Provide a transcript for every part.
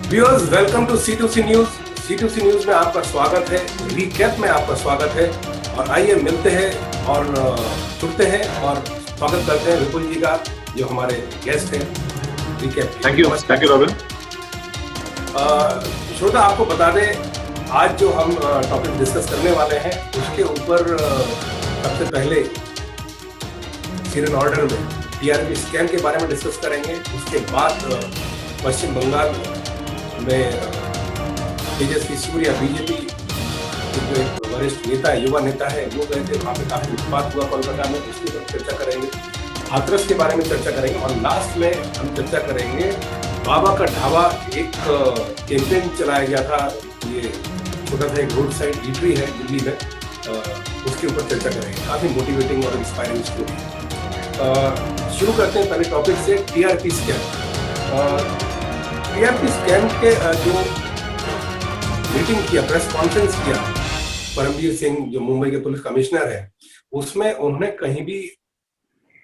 Viewers, welcome to C2C news. C2C news में आपका स्वागत है, रिकैप में आपका स्वागत है। और आइए मिलते हैं और जुड़ते हैं और स्वागत करते हैं विपुल जी का, जो हमारे गेस्ट हैं रिकैप। Thank you robin. श्रोता, आपको बता दें, आज जो हम टॉपिक डिस्कस करने वाले हैं उसके ऊपर सबसे पहले सीरियल ऑर्डर में टीआरपी स्कैम के बारे में डिस्कस करेंगे। उसके बाद पश्चिम बंगाल में तेजस्वी सूर्या, बीजेपी के जो एक वरिष्ठ नेता है, युवा नेता है, वो गए थे, वहाँ पे काफी उत्पात हुआ कोलकाता में, उसके ऊपर चर्चा करेंगे। हाथरस के बारे में चर्चा करेंगे और लास्ट में हम चर्चा करेंगे बाबा का ढाबा, एक कैंपेन चलाया गया था, ये छोटा सा एक रोड साइड ईटरी है दिल्ली में, उसके ऊपर चर्चा करेंगे। काफी मोटिवेटिंग और इंस्पायरिंग स्टोरी। शुरू करते हैं पहले टॉपिक से, टीआरपी स्कैम। टीआरपी स्कैम के जो मीटिंग किया, प्रेस कॉन्फ्रेंस किया परमवीर सिंह, जो मुंबई के पुलिस कमिश्नर है, उसमें उन्होंने कहीं भी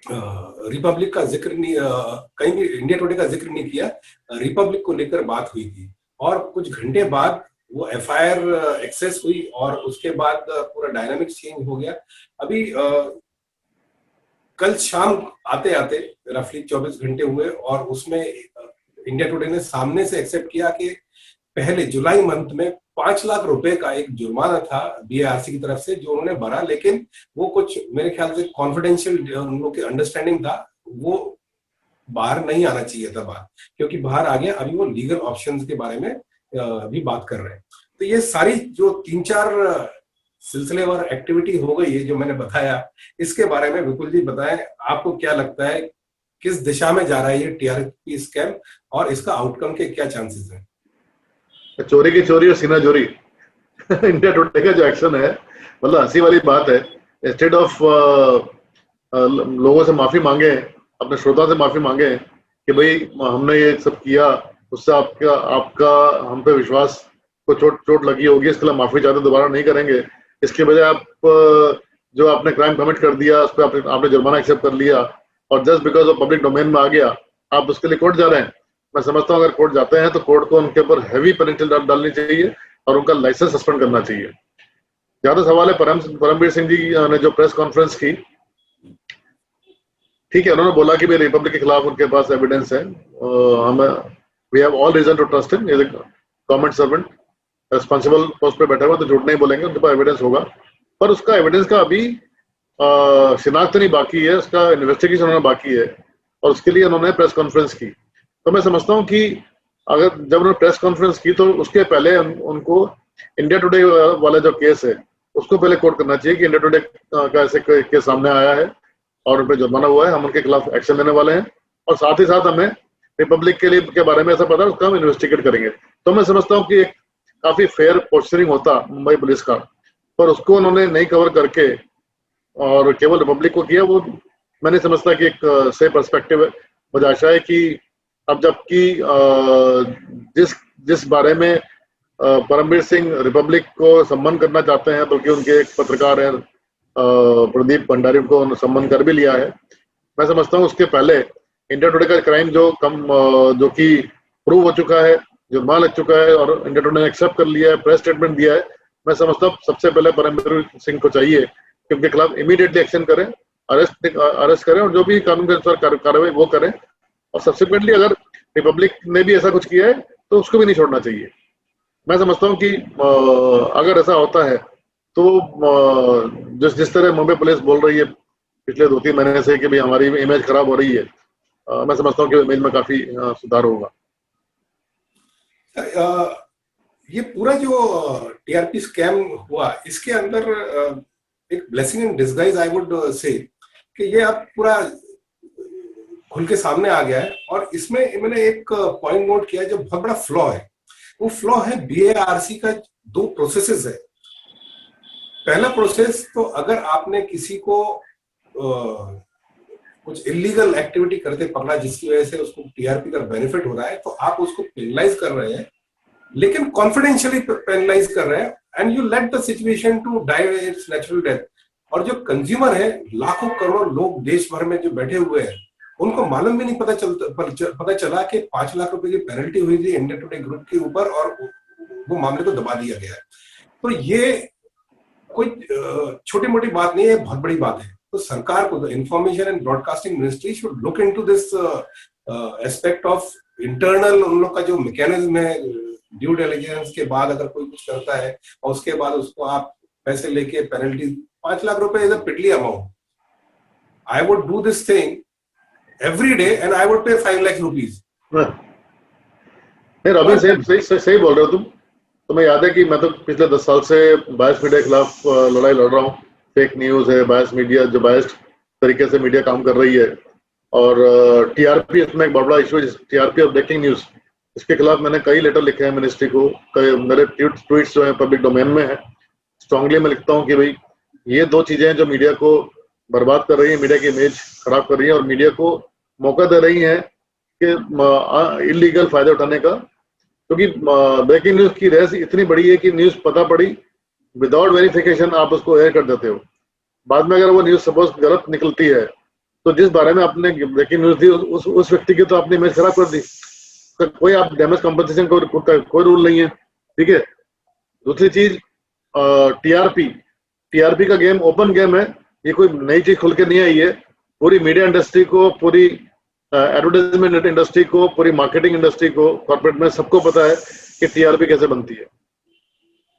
रिपब्लिक का जिक्र नहीं, कहीं भी इंडिया टुडे का जिक्र नहीं किया। रिपब्लिक को लेकर बात हुई थी और कुछ घंटे बाद वो एफआईआर एक्सेस हुई और उसके बाद पूरा डायनामिक चेंज हो गया। अभी कल शाम आते आते रफली 24 घंटे हुए और उसमें इंडिया टुडे ने सामने से एक्सेप्ट किया कि पहले जुलाई मंथ में 5 लाख रुपए का एक जुर्माना था बीएआरसी की तरफ से, जो उन्होंने भरा, लेकिन वो कुछ मेरे ख्याल से कॉन्फिडेंशियल उन लोग की अंडरस्टैंडिंग था, वो बाहर नहीं आना चाहिए था बात, क्योंकि बाहर आ गया। अभी वो लीगल ऑप्शंस के बारे में भी बात कर रहे हैं। तो ये सारी जो 3-4 सिलसिलेवार एक्टिविटी हो गई है जो मैंने बताया, इसके बारे में विपुल जी बताएं, आपको क्या लगता है, किस दिशा में जा रहा है ये टीआरपी स्कैम और इसका आउटकम के क्या चांसेस हैं? चोरी की चोरी और सीना चोरी इंडिया टुडे का जो एक्शन है, मतलब हंसी वाली बात है। इंस्टेड ऑफ लोगों से माफी मांगे, अपने श्रोता से माफी मांगे कि भाई हमने ये सब किया, उससे आपका हम पे विश्वास को चोट लगी होगी, इसके लिए माफी चाहते, दोबारा नहीं करेंगे। इसके बजाय आप जो आपने क्राइम कमिट कर दिया, उस पर आपने जुर्माना एक्सेप्ट कर लिया और just because of public domain में आ गया, आप उसके लिए कोर्ट जा रहे हैं। मैं समझता हूँ अगर कोर्ट जाते हैं तो कोर्ट को उनके ऊपर हैवी पेनल्टी डालनी चाहिए और उनका लाइसेंस सस्पेंड करना चाहिए। ज्यादा सवाल है परमवीर सिंह जी ने जो प्रेस कॉन्फ्रेंस की, ठीक है, उन्होंने बोला कि भाई रिपब्लिक के खिलाफ उनके पास एविडेंस है, हमें we have all reason to trust him, as a government servant, responsible post पे बैठा हुआ, तो झूठ नहीं बोलेंगे, उनके पास एविडेंस होगा। पर उसका एविडेंस का अभी शिनाख्त नहीं बाकी है, उसका इन्वेस्टिगेशन होना बाकी है और उसके लिए उन्होंने प्रेस कॉन्फ्रेंस की। तो मैं समझता हूँ कि अगर जब उन्होंने प्रेस कॉन्फ्रेंस की तो उसके पहले उनको इंडिया टुडे वाला जो केस है उसको पहले कोर्ट करना चाहिए कि इंडिया टुडे का ऐसे केस सामने आया है और उन पर जुर्माना हुआ है, हम उनके खिलाफ एक्शन लेने वाले हैं और साथ ही साथ हमें रिपब्लिक के बारे में ऐसा पता है, उसका हम इन्वेस्टिगेट करेंगे। तो मैं समझता हूँ कि एक काफी फेयर पोस्चरिंग होता मुंबई पुलिस का, पर उसको उन्होंने नहीं कवर करके और केवल रिपब्लिक को किया, वो मैं नहीं समझता कि एक सही पर्सपेक्टिव है। मुझे आशा है कि अब जबकि जिस बारे में परमवीर सिंह रिपब्लिक को सम्मान करना चाहते हैं, बल्कि उनके एक पत्रकार हैं प्रदीप भंडारी को सम्मान कर भी लिया है, मैं समझता हूँ उसके पहले इंडिया टुडे का क्राइम जो कि प्रूव हो चुका है, जुर्माना लग चुका है और इंडिया टुडे ने एक्सेप्ट कर लिया है, प्रेस स्टेटमेंट दिया है, मैं समझता हूँ सबसे पहले परमवीर सिंह को चाहिए कि उनके खिलाफ इमीडिएटली एक्शन करें, अरेस्ट करें और जो भी कानून के अनुसार कार्रवाई वो करें। और सब्सिक्वेंटली अगर रिपब्लिक ने भी ऐसा कुछ किया है तो उसको भी नहीं छोड़ना चाहिए। मैं समझता हूँ कि अगर ऐसा होता है तो जिस तरह मुंबई पुलिस बोल रही है पिछले 2-3 महीने से कि भाई हमारी इमेज खराब हो रही है, मैं समझता हूँ कि इमेज में काफी सुधार होगा। ये पूरा जो टीआरपी स्कैम हुआ, इसके अंदर एक blessing in disguise I would say कि ये अब पूरा खुल के सामने आ गया है। और इसमें मैंने एक पॉइंट नोट किया है जो बहुत बड़ा फ्लॉ है। वो फ्लॉ है बीएआरसी का 2 प्रोसेसेस है। पहला प्रोसेस, तो अगर आपने किसी को कुछ इलीगल एक्टिविटी करते पकड़ा जिसकी वजह से उसको टीआरपी का बेनिफिट हो रहा है, तो आप उसको पेनलाइज कर रहे हैं, लेकिन कॉन्फिडेंशियली पेनलाइज कर रहे हैं, and you let the situation to die its natural death. और जो कंज्यूमर है, लाखों करोड़ लोग देश भर में जो बैठे हुए हैं, उनको मालूम भी नहीं पता चला कि 5 लाख रुपए की पेनल्टी हुई थी इंडिया टुडे ग्रुप के ऊपर और वो मामले को दबा दिया गया है। तो ये कोई छोटी मोटी बात नहीं है, बहुत बड़ी बात है। तो सरकार को, information and broadcasting ministry should look into this aspect of internal, उन लोग का जो मैकेनिज्म है ड्यू डिलिजेंस के बाद अगर कोई कुछ करता है और उसके बाद उसको आप पैसे लेके पेनल्टी, 5 लाख रुपए is a piddly amount. I would do this thing every day and I would pay 5 lakh rupees. नहीं रॉबिन, सही बोल रहे हो तुम। तुम्हें याद है कि मैं तो पिछले 10 साल से बायस मीडिया के खिलाफ लड़ाई लड़ रहा हूँ। फेक न्यूज है, बायस मीडिया, जो बायस्ड तरीके से मीडिया काम कर रही है, और टीआरपी इसमें एक बहुत बड़ा इशू है। टीआरपी और ब्रेकिंग न्यूज, इसके खिलाफ मैंने कई लेटर लिखे हैं मिनिस्ट्री को। मेरे ट्वीट्स जो है पब्लिक डोमेन में है। स्ट्रांगली मैं लिखता हूँ कि भाई ये दो चीजें हैं जो मीडिया को बर्बाद कर रही है, मीडिया की इमेज खराब कर रही है और मीडिया को मौका दे रही है कि इलीगल फायदा उठाने का। क्योंकि ब्रेकिंग न्यूज की रेस इतनी बड़ी है कि न्यूज पता पड़ी, विदाउट वेरिफिकेशन आप उसको एयर कर देते हो। बाद में अगर वो न्यूज सपोज गलत निकलती है तो जिस बारे में आपने ब्रेकिंग न्यूज दी उस व्यक्ति की तो आपने इमेज खराब कर दी। तो कोई आप डैमेज कंपनसेशन कोई रूल नहीं है, ठीक है। दूसरी चीज टीआरपी का गेम ओपन गेम है, ये कोई नई चीज खुल के नहीं आई है। पूरी मीडिया इंडस्ट्री को, पूरी एडवर्टाइजमेंट इंडस्ट्री को, पूरी मार्केटिंग इंडस्ट्री को, कॉर्पोरेट में सबको पता है कि टीआरपी कैसे बनती है।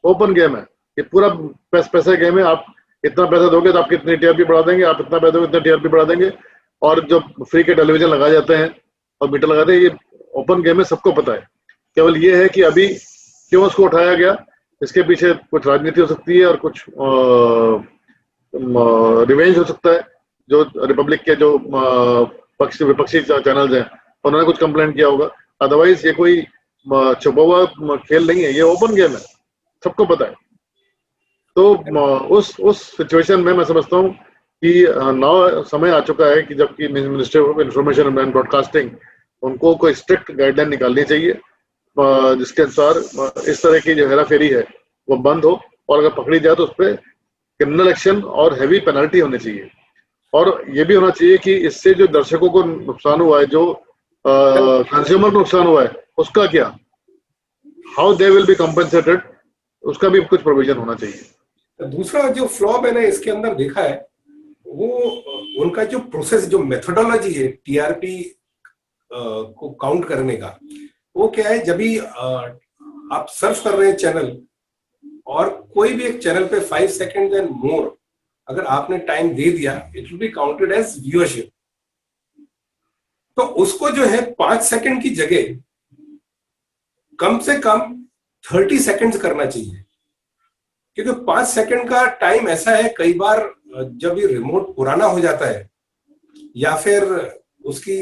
ओपन गेम है ये, पूरा पैसा गेम है। आप इतना पैसा दोगे तो आप कितनी टीआरपी बढ़ा देंगे, आप इतना पैसा दोगे इतना टीआरपी बढ़ा देंगे। और जो फ्री के टेलीविजन लगाए जाते हैं और मीटर लगाते हैं, ये ओपन गेम है, सबको पता है। केवल ये है कि अभी क्यों उसको उठाया गया, इसके पीछे कुछ राजनीति हो सकती है और कुछ रिवेंज हो सकता है। जो रिपब्लिक के जो विपक्षी चैनल्स हैं उन्होंने कुछ कंप्लेंट किया होगा, अदरवाइज ये कोई छुपा हुआ खेल नहीं है, ये ओपन गेम है, सबको पता है। तो उस सिचुएशन में मैं समझता हूँ कि नाउ समय आ चुका है कि जबकि ministry of information and broadcasting, उनको कोई स्ट्रिक्ट गाइडलाइन निकालनी चाहिए जिसके अनुसार इस तरह की जो हेरा फेरी है वो बंद हो, और अगर पकड़ी जाए तो उस पर क्रिमिनल एक्शन और हैवी पेनल्टी होनी चाहिए। और ये भी होना चाहिए कि इससे जो दर्शकों को नुकसान हुआ है, जो कंज्यूमर को नुकसान हुआ है, उसका क्या, how they will be compensated, उसका भी कुछ प्रोविजन होना चाहिए। दूसरा जो फ्लॉ मैंने इसके अंदर देखा है वो उनका जो प्रोसेस, जो मेथोडोलॉजी है टीआरपी को काउंट करने का, वो क्या है, जब भी आप सर्च कर रहे हैं चैनल और कोई भी एक चैनल पे 5 सेकेंड एंड मोर अगर आपने टाइम दे दिया, it will be counted as viewership. तो उसको जो है 5 सेकेंड की जगह कम से कम 30 सेकेंड्स करना चाहिए। क्योंकि 5 सेकेंड का टाइम ऐसा है, कई बार जब ये रिमोट पुराना हो जाता है या फिर उसकी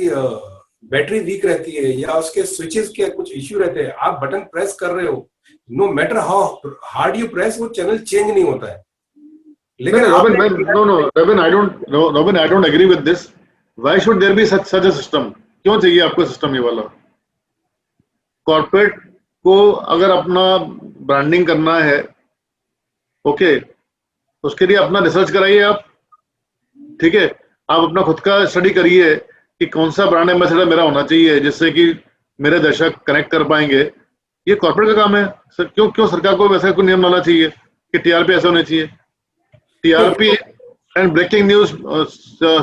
बैटरी वीक रहती है या उसके स्विचेस के कुछ इश्यू रहते हैं, आप बटन प्रेस कर रहे हो, no matter how hard you press, वो चैनल चेंज नहीं होता है। लेकिन Robin, I don't agree with this. Why should there be such a system? क्यों चाहिए आपको सिस्टम ये वाला? कॉर्पोरेट को अगर अपना ब्रांडिंग करना है, ओके, उसके लिए अपना रिसर्च कराइए आप, ठीक है। आप अपना खुद का स्टडी करिए कि कौन सा ब्रांड एम्बेसडर मेरा होना चाहिए जिससे कि मेरे दर्शक कनेक्ट कर पाएंगे। ये कॉर्पोरेट का काम है। क्यों सरकार को वैसा कोई नियम लाना चाहिए कि टीआरपी ऐसा होना चाहिए? TRP and breaking news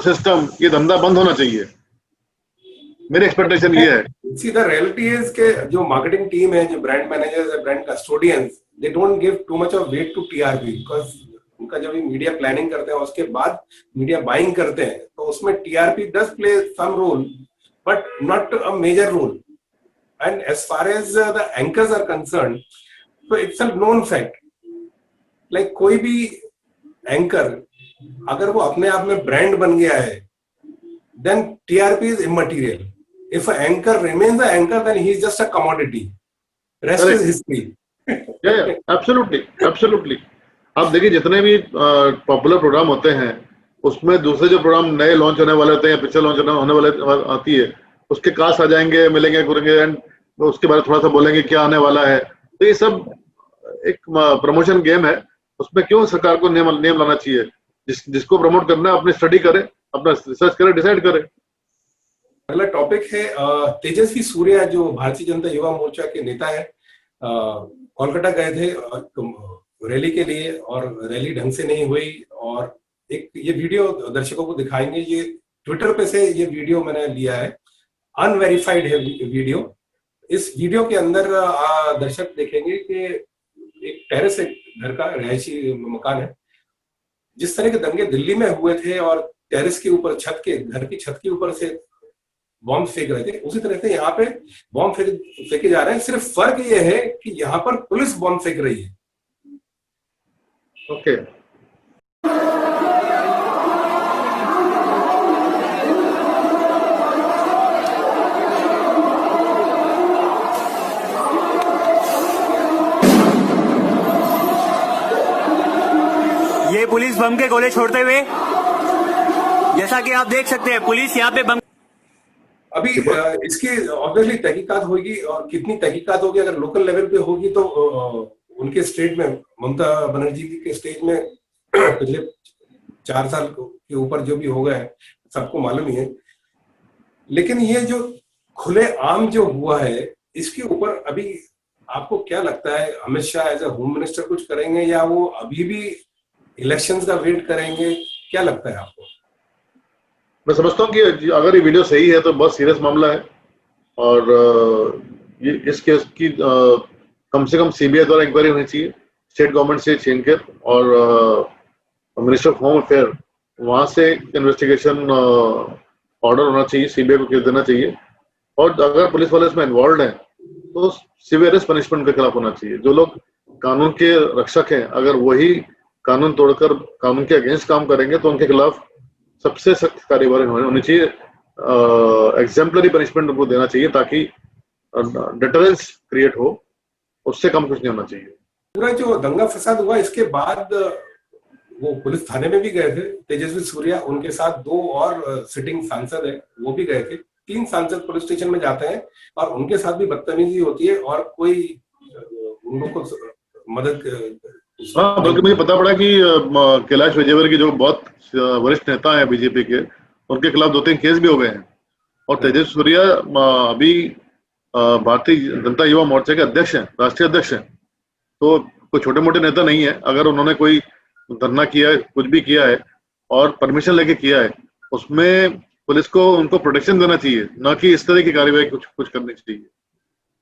system, ये धंधा बंद होना चाहिए। मेरी एक्सपेक्टेशन ये है। सी द रियलिटी इज के जो मार्केटिंग टीम है, जो ब्रांड मैनेजर्स है, brand custodians, they don't give too much of weight to TRP, because उनका जब मीडिया प्लानिंग करते हैं उसके बाद मीडिया बाइंग करते हैं तो उसमें TRP does play some role but not a major role. And as far as the anchors are concern, तो it's a known fact, like कोई भी एंकर अगर वो अपने आप में ब्रांड बन गया है, then TRP is immaterial. If an anchor remains an anchor, then he is just a commodity. Rest is history. Yeah, absolutely. आप देखिए जितने भी पॉपुलर प्रोग्राम होते हैं उसमें दूसरे जो प्रोग्राम नए लॉन्च होने वाले होते हैं, पिक्चर लॉन्च होने वाले आती है, उसके कास्ट आ जाएंगे, मिलेंगे, करेंगे एंड उसके बारे में थोड़ा सा बोलेंगे क्या आने वाला है। तो ये सब एक प्रमोशन गेम है, उसमें क्यों सरकार को नियम लाना चाहिए? जिसको प्रमोट करना है अपनी स्टडी करे, अपना रिसर्च करे, डिसाइड करे। अगला टॉपिक है तेजस्वी सूर्या, जो भारतीय जनता युवा मोर्चा के नेता है। कोलकाता गए थे रैली के लिए और रैली ढंग से नहीं हुई। और एक ये वीडियो दर्शकों को दिखाएंगे, ये ट्विटर पे से ये वीडियो मैंने लिया है, अनवेरिफाइड है वीडियो। इस वीडियो के अंदर दर्शक देखेंगे कि एक टेरेस है, घर का रिहायशी मकान है। जिस तरह के दंगे दिल्ली में हुए थे और टेरेस के ऊपर घर की छत के ऊपर से बॉम्ब फेंक रहे थे, उसी तरह से यहाँ पे बॉम्ब फेंके जा रहे हैं। सिर्फ फर्क ये है कि यहाँ पर पुलिस बॉम्ब फेंक रही है। ओके ये पुलिस बम के गोले छोड़ते हुए, जैसा कि आप देख सकते हैं, पुलिस यहाँ पे बम। अभी इसकी ऑब्वियसली तहकीकात होगी, और कितनी तहकीकात होगी, अगर लोकल लेवल पे होगी तो उनके स्टेट में, ममता बनर्जी के स्टेट में पिछले 4 साल के ऊपर जो भी हो गए हैं सबको मालूम ही है। लेकिन ये जो खुले आम जो हुआ है, इसके ऊपर अभी आपको क्या लगता है, Amit Shah as a home minister कुछ करेंगे या वो अभी भी इलेक्शंस का वेट करेंगे? क्या लगता है आपको? मैं समझता हूँ कि अगर ये वीडियो सही है तो बहुत सीरियस मामला है, और ये इस केस की कम से कम सीबीआई द्वारा इंक्वायरी होनी चाहिए, स्टेट गवर्नमेंट से छीन कर, और मिनिस्टर ऑफ होम अफेयर वहां से इन्वेस्टिगेशन ऑर्डर होना चाहिए, सीबीआई को केस देना चाहिए। और अगर पुलिस वाले इसमें इन्वॉल्व हैं तो सीवियरेस्ट पनिशमेंट के खिलाफ होना चाहिए। जो लोग कानून के रक्षक हैं, अगर वही कानून तोड़कर कानून के अगेंस्ट काम करेंगे तो उनके खिलाफ सबसे सख्त कार्यवाही होनी चाहिए, एग्जाम्पलरी पनिशमेंट उनको देना चाहिए, ताकि डिटरेंस क्रिएट हो। उससे कम कुछ नहीं होना चाहिए। पूरा जो दंगा फसाद हुआ, इसके बाद वो पुलिस थाने में भी गए थे तेजस्वी सूर्या, उनके साथ 2 और सिटिंग सांसद है वो भी गए थे। 3 सांसद पुलिस स्टेशन में जाते हैं और उनके साथ भी बदतमीजी होती है और कोई उन लोग को मदद। हाँ, बल्कि मुझे पता पड़ा कि कैलाश विजयवर्गीय जो बहुत वरिष्ठ नेता हैं बीजेपी के, उनके खिलाफ 2-3 केस भी हो गए हैं। और तेजस्वी सूर्या अभी भारतीय जनता युवा मोर्चा के अध्यक्ष हैं, राष्ट्रीय अध्यक्ष हैं, तो कोई छोटे मोटे नेता नहीं है। अगर उन्होंने कोई धरना किया है, कुछ भी किया है और परमिशन लेके किया है, उसमें पुलिस को उनको प्रोटेक्शन देना चाहिए, ना कि इस तरह की कार्रवाई कुछ करनी चाहिए।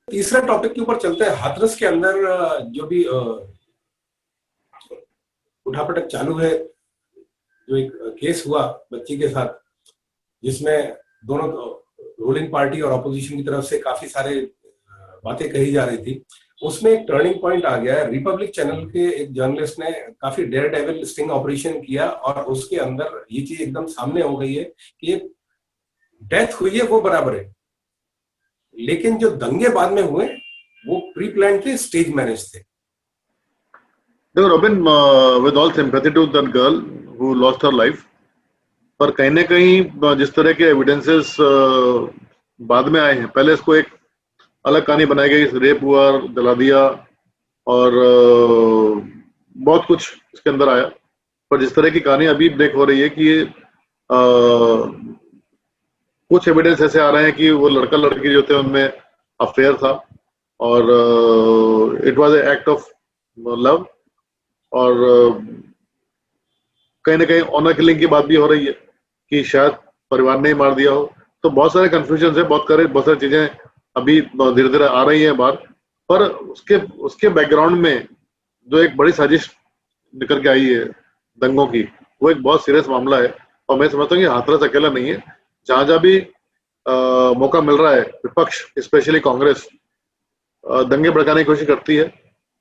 तीसरा टॉपिक के ऊपर चलते हैं। हाथरस के अंदर जो भी उठापटक चालू है, जो एक केस हुआ बच्ची के साथ, जिसमें दोनों रूलिंग पार्टी और ऑपोजिशन की तरफ से काफी सारे बातें कही जा रही थी, उसमें एक टर्निंग पॉइंट आ गया है। रिपब्लिक चैनल के एक जर्नलिस्ट ने काफी डेयर डेविल स्टिंग ऑपरेशन किया और उसके अंदर ये चीज एकदम सामने हो गई है कि डेथ हुई है वो बराबर है, लेकिन जो दंगे बाद में हुए वो प्री प्लान थे, स्टेज मैनेज थे। देखो Robin, with all sympathy to that girl who lost her life, पर कहीं ना कहीं जिस तरह के एविडेंसेस बाद में आए हैं, पहले इसको एक अलग कहानी बनाई गई, रेप हुआ, जला दिया और बहुत कुछ इसके अंदर आया। पर जिस तरह की कहानी अभी ब्रेक हो रही है कि ये कुछ एविडेंस ऐसे आ रहे हैं कि वो लड़का लड़की जो थे उनमें अफेयर था और it was a act of love, और कहीं ना कहीं ऑनर किलिंग की बात भी हो रही है कि शायद परिवार ने ही मार दिया हो। तो बहुत सारे कंफ्यूजन है, बहुत सारी चीजें अभी धीरे धीरे आ रही है बाहर। पर उसके बैकग्राउंड में जो एक बड़ी साजिश निकल के आई है दंगों की, वो एक बहुत सीरियस मामला है। और मैं समझता हूँ कि हाथरस अकेला नहीं है, जहां भी मौका मिल रहा है विपक्ष, स्पेशली कांग्रेस, दंगे भड़काने की कोशिश करती है।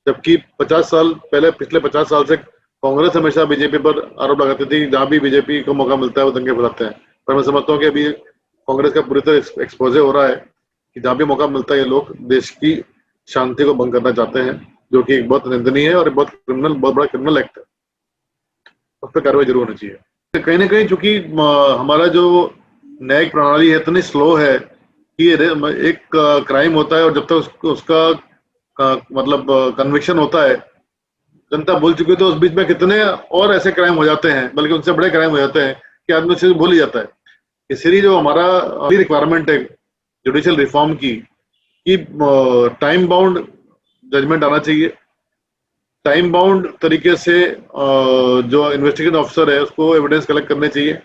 जबकि 50 साल पहले, पिछले 50 साल से कांग्रेस हमेशा बीजेपी पर आरोप लगाती थी, जहां भी बीजेपी को मौका मिलता है वो दंगे फैलाते हैं। पर मैं समझता हूँ कि अभी कांग्रेस का पूरी तरह एक्सपोजे हो रहा है कि जहां भी मौका मिलता है ये लोग देश की शांति को भंग करना चाहते हैं, जो कि बहुत निंदनीय है और बहुत बड़ा क्रिमिनल एक्ट है। उस पर कार्रवाई जरूर होनी चाहिए। कहीं ना कहीं चूंकि हमारा जो न्यायिक प्रणाली है इतनी स्लो है कि एक क्राइम होता है और जब तक उसका मतलब कन्विक्शन होता है, जनता भूल चुकी है, तो उस बीच में कितने और ऐसे क्राइम हो जाते हैं, बल्कि उनसे बड़े क्राइम हो जाते हैं कि आदमी उसे भूल ही जाता है। इसीलिए जो हमारा रिक्वायरमेंट है जुडिशियल रिफॉर्म की कि टाइम बाउंड जजमेंट आना चाहिए, टाइम बाउंड तरीके से जो इन्वेस्टिगेटिंग ऑफिसर है उसको एविडेंस कलेक्ट करने चाहिए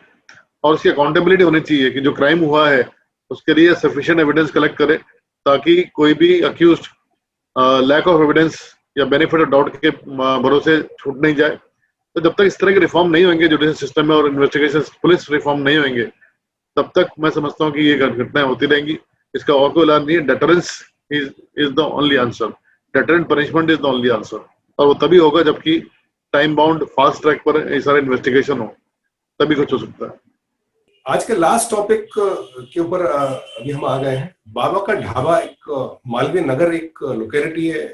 और उसकी अकाउंटेबिलिटी होनी चाहिए कि जो क्राइम हुआ है उसके लिए सफिशिएंट एविडेंस कलेक्ट करे ताकि कोई भी अक्यूज्ड लैक ऑफ एविडेंस या बेनिफिट ऑफ डाउट के भरोसे छूट नहीं जाए। तो जब तक इस तरह के रिफॉर्म नहीं होंगे जुडिशियल सिस्टम में और इन्वेस्टिगेशन पुलिस रिफॉर्म नहीं होंगे तब तक मैं समझता हूँ कि ये घटनाएं होती रहेंगी। इसका और कोई इलाज नहीं है। Deterrence is the only answer, deterrent punishment is the only answer, और वो तभी होगा जबकि टाइम बाउंड फास्ट ट्रैक पर ये सारा इन्वेस्टिगेशन हो, तभी कुछ हो सकता है। आज के लास्ट टॉपिक के ऊपर अभी हम आ गए हैं। बाबा का ढाबा एक मालवीय नगर एक लोकेलिटी है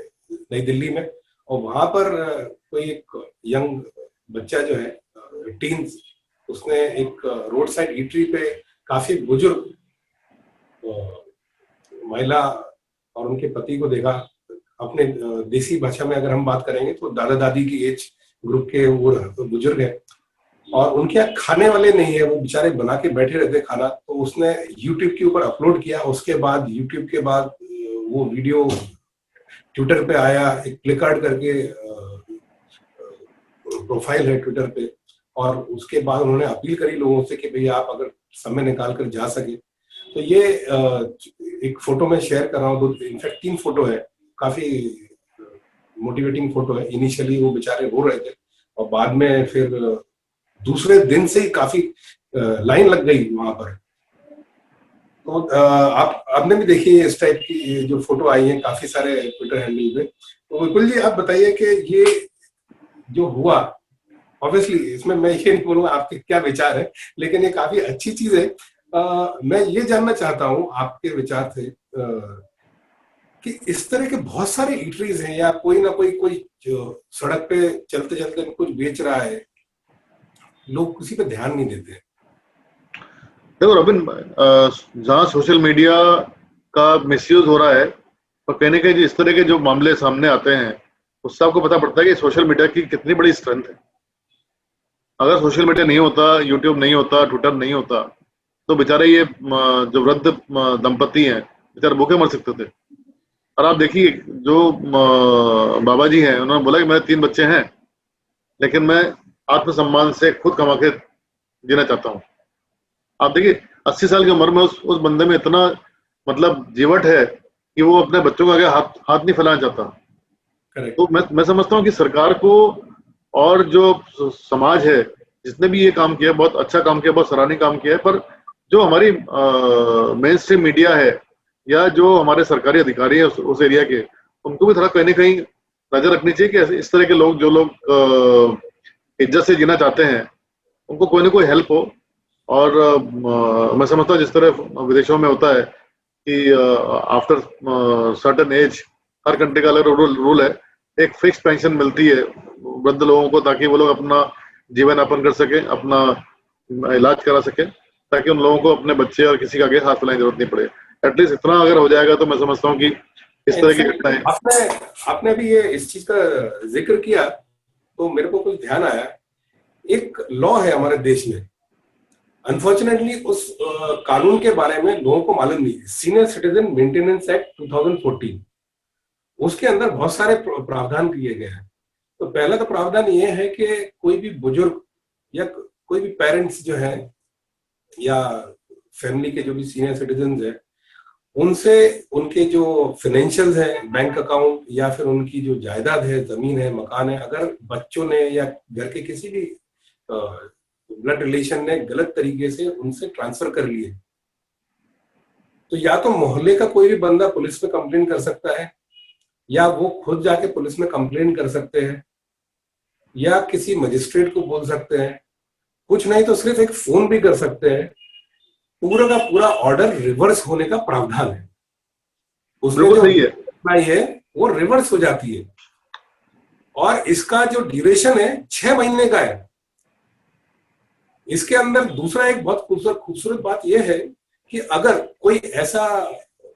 नई दिल्ली में, और वहां पर कोई एक यंग बच्चा जो है टीन्स, उसने एक रोड साइड ईटरी पे काफी बुजुर्ग महिला और उनके पति को देखा। अपने देसी भाषा में अगर हम बात करेंगे तो दादा दादी की एज ग्रुप के वो बुजुर्ग है और उनके यहाँ खाने वाले नहीं है, वो बेचारे बना के बैठे रहते खाना। तो उसने यूट्यूब के ऊपर अपलोड किया। उसके बाद यूट्यूब के बाद वो वीडियो ट्विटर पे आया, एक प्लेकार्ड करके प्रोफाइल है ट्विटर पे, और उसके बाद उन्होंने अपील करी लोगों से कि भैया आप अगर समय निकाल कर जा सके तो ये एक फोटो मैं शेयर कर रहा हूँ। इनफैक्ट 3 फोटो है, काफी मोटिवेटिंग फोटो है। इनिशियली वो बेचारे रो रहे थे और बाद में फिर दूसरे दिन से ही काफी लाइन लग गई वहां पर। तो आपने भी देखी है इस टाइप की जो फोटो आई है काफी सारे ट्विटर हैंडल पे। तो विपुल जी आप बताइए कि ये जो हुआ, ऑब्वियसली इसमें मैं ये नहीं बोलूंगा आपके क्या विचार है, लेकिन ये काफी अच्छी चीज है। मैं ये जानना चाहता हूँ आपके विचार से कि इस तरह के बहुत सारे ईटरीज हैं या कोई ना कोई जो सड़क पे चलते चलते कुछ बेच रहा है, लोग किसी पे ध्यान नहीं देते। देखो रॉबिन, जहाँ सोशल मीडिया का मिसयूज हो रहा है और कहने के इस तरह के जो मामले सामने आते हैं उससे आपको पता पड़ता है कि सोशल मीडिया की कितनी बड़ी स्ट्रेंथ है। अगर सोशल मीडिया नहीं होता, यूट्यूब नहीं होता, ट्विटर नहीं होता तो बेचारे ये जो वृद्ध दंपति हैं बेचारे भूखे मर सकते थे। और आप देखिए जो बाबा जी हैं उन्होंने बोला कि मेरे 3 बच्चे हैं लेकिन मैं आत्मसम्मान से खुद कमा के जीना चाहता हूँ। आप देखिए 80 साल की उम्र में उस बंदे में इतना मतलब जीवट है कि वो अपने बच्चों के आगे हाथ नहीं फैलाना चाहता। तो मैं समझता हूँ कि सरकार को और जो समाज है जिसने भी ये काम किया, बहुत अच्छा काम किया, बहुत सराहनीय काम किया है, पर जो हमारी मेन स्ट्रीम मीडिया है या जो हमारे सरकारी अधिकारी है उस एरिया के, उनको भी थोड़ा कहीं ना कहीं नजर रखनी चाहिए कि इस तरह के लोग जो लोग इज्जत से जीना चाहते हैं उनको कोई ना कोई हेल्प हो। और मैं समझता हूँ जिस तरह विदेशों में होता है कि आफ्टर सर्टेन एज हर कंट्री का अलग रूल है, एक फिक्स पेंशन मिलती है वृद्ध लोगों को ताकि वो लोग अपना जीवन यापन कर सके, अपना इलाज करा सके, ताकि उन लोगों को अपने बच्चे और किसी का आगे हाथ फैलाने की जरूरत नहीं पड़े। एटलीस्ट इतना अगर हो जाएगा तो मैं समझता हूँ कि इस तरह की घटनाएं। आपने भी ये इस चीज का जिक्र किया तो मेरे को कुछ ध्यान आया। एक लॉ है हमारे देश में, अनफॉर्चुनेटली उस कानून के बारे में लोगों को मालूम नहीं। सीनियर सिटीजन मेंटेनेंस एक्ट 2014, उसके अंदर बहुत सारे प्रावधान किए गए हैं। तो पहला तो प्रावधान ये है कि कोई भी बुजुर्ग या कोई भी पेरेंट्स जो है या फैमिली के जो भी सीनियर सिटीजन है, उनसे उनके जो फाइनेंशियल है, बैंक अकाउंट या फिर उनकी जो जायदाद है, जमीन है, मकान है, अगर बच्चों ने या घर के किसी भी ब्लड रिलेशन ने गलत तरीके से उनसे ट्रांसफर कर लिए, तो या तो मोहल्ले का कोई भी बंदा पुलिस में कंप्लेन कर सकता है, या वो खुद जाके पुलिस में कंप्लेन कर सकते हैं, या किसी मजिस्ट्रेट को बोल सकते हैं, कुछ नहीं तो सिर्फ एक फोन भी कर सकते हैं। पूरा का पूरा ऑर्डर रिवर्स होने का प्रावधान है। उसमें जो है वो रिवर्स हो जाती है और इसका जो ड्यूरेशन है 6 महीने का है। इसके अंदर दूसरा एक बहुत खूबसूरत बात यह है कि अगर कोई ऐसा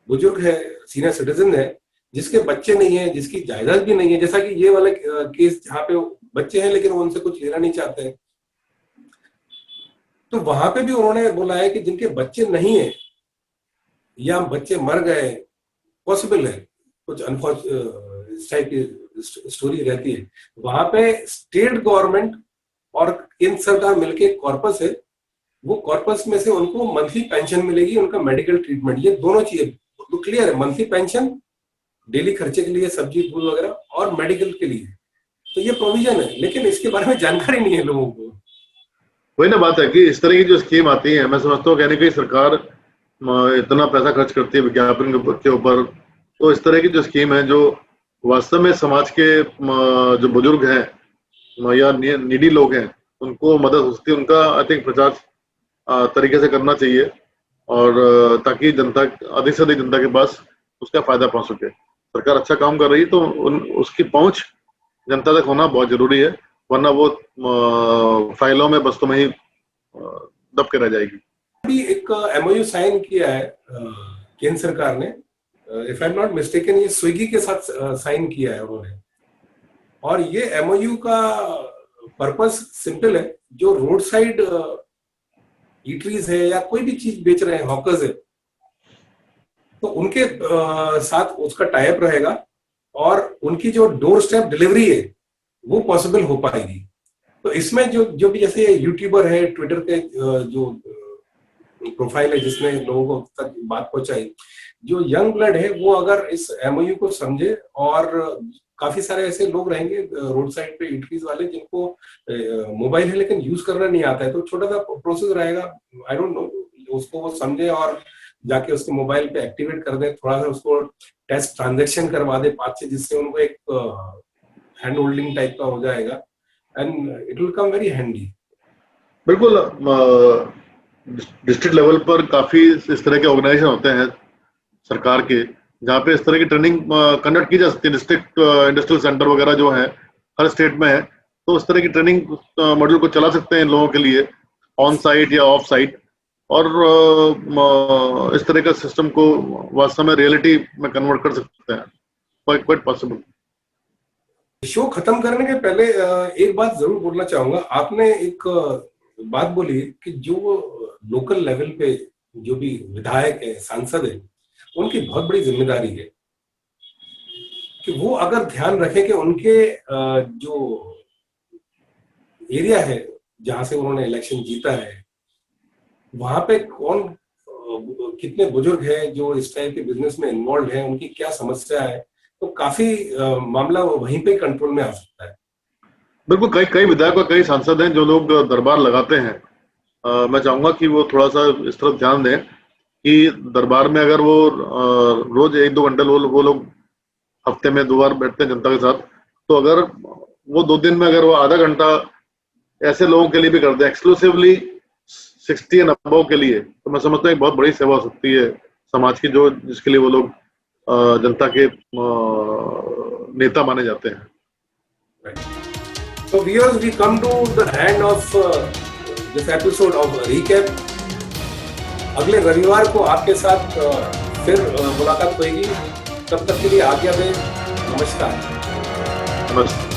बुजुर्ग है, सीनियर सिटीजन है, जिसके बच्चे नहीं है, जिसकी जायदाद भी नहीं है, जैसा कि ये वाला केस जहाँ पे बच्चे हैं लेकिन वो उनसे कुछ लेना नहीं चाहते हैं, तो वहां पे भी उन्होंने बोला है कि जिनके बच्चे नहीं है या बच्चे मर गए, पॉसिबल है, कुछ इस टाइप की स्टोरी रहती है, वहां पे स्टेट गवर्नमेंट और केंद्र सरकार मिलके कॉर्पस है, वो कॉर्पस में से उनको मंथली पेंशन मिलेगी, उनका मेडिकल ट्रीटमेंट, ये दोनों चीजें तो क्लियर है, मंथली पेंशन डेली खर्चे के लिए, सब्जी फूल वगैरह, और मेडिकल के लिए, तो ये प्रोविजन है, लेकिन इसके बारे में जानकारी नहीं है लोगों को। वही ना बात है कि इस तरह की जो स्कीम आती है, मैं समझता हूँ कहने की सरकार इतना पैसा खर्च करती है विज्ञापन के ऊपर, तो इस तरह की जो स्कीम है जो वास्तव में समाज के जो बुजुर्ग हैं या नीडी लोग हैं उनको मदद हो सकती है, उनका आई थिंक प्रचार तरीके से करना चाहिए, और ताकि जनता, अधिक से अधिक जनता के पास उसका फायदा पहुंच सके। सरकार अच्छा काम कर रही है तो उसकी पहुंच जनता तक होना बहुत जरूरी है, वरना वो फाइलों में बस्तों में ही दब के रह जाएगी। अभी एक एमओयू साइन किया है केंद्र सरकार ने, if I am not mistaken, ये स्विगी के साथ साइन किया है उन्होंने, और ये एमओयू का पर्पस सिंपल है, जो रोड साइड ईटरीज है या कोई भी चीज बेच रहे हैं, हॉकर्स है, तो उनके साथ उसका टाइप रहेगा, और उनकी जो डोर स्टेप डिलीवरी है वो पॉसिबल हो पाएगी। तो इसमें जो भी जैसे यूट्यूबर है, ट्विटर के जो प्रोफाइल है जिसने लोगों को तक बात पहुंचाई, जो यंग ब्लड है वो अगर इस एमओयू को समझे, और काफी सारे ऐसे लोग रहेंगे रोड साइड पे ईटरीज वाले जिनको मोबाइल है लेकिन यूज करना नहीं आता है, तो छोटा सा प्रोसेस रहेगा, आई डोंट नो, उसको वो समझे और जाके उसके मोबाइल पे एक्टिवेट कर दे, थोड़ा सा उसको टेस्ट ट्रांजेक्शन करवा दे 5 से, जिससे उनको एक हैंड होल्डिंग टाइप का हो जाएगा, and it will come very handy. बिल्कुल, डिस्ट्रिक्ट लेवल पर काफी इस तरह के ऑर्गेनाइजेशन होते हैं सरकार के, जहाँ पे इस तरह की ट्रेनिंग कंडक्ट की जा सकती है। डिस्ट्रिक्ट इंडस्ट्रियल सेंटर वगैरह जो है हर स्टेट में है, तो उस तरह की ट्रेनिंग मॉड्यूल को चला सकते हैं इन लोगों के लिए, ऑन साइट या ऑफ साइट, और इस तरह का सिस्टम को वास्तव में रियलिटी में कन्वर्ट कर सकते हैं, क्वाइट पॉसिबल। शो खत्म करने के पहले एक बात जरूर बोलना चाहूंगा, आपने एक बात बोली कि जो लोकल लेवल पे जो भी विधायक है, सांसद है, उनकी बहुत बड़ी जिम्मेदारी है कि वो अगर ध्यान रखें कि उनके जो एरिया है जहां से उन्होंने इलेक्शन जीता है, वहां पे कौन कितने बुजुर्ग हैं जो इस टाइप के बिजनेस में इन्वॉल्व हैं, उनकी क्या समस्या है, तो काफी मामला वहीं पे कंट्रोल में आ सकता है। बिल्कुल, कई विधायक और कई सांसद हैं जो लोग दरबार लगाते हैं। मैं चाहूंगा कि वो थोड़ा सा इस तरफ ध्यान दें कि दरबार में अगर वो रोज 1-2 घंटे वो लोग हफ्ते में 2 बार बैठते हैं जनता के साथ, तो अगर वो 2 दिन में अगर वो आधा घंटा ऐसे लोगों के लिए भी कर दें, एक्सक्लूसिवली 60 एंड अबव के लिए, तो मैं समझता हूँ एक बहुत बड़ी सेवा हो सकती है समाज की, जो जिसके लिए वो लोग जनता के नेता माने जाते हैं। So viewers, we come to the end of this episode of Recap. अगले रविवार को आपके साथ फिर मुलाकात होगी, तब तक के लिए आज्ञा दें, नमस्कार। नमस्ते।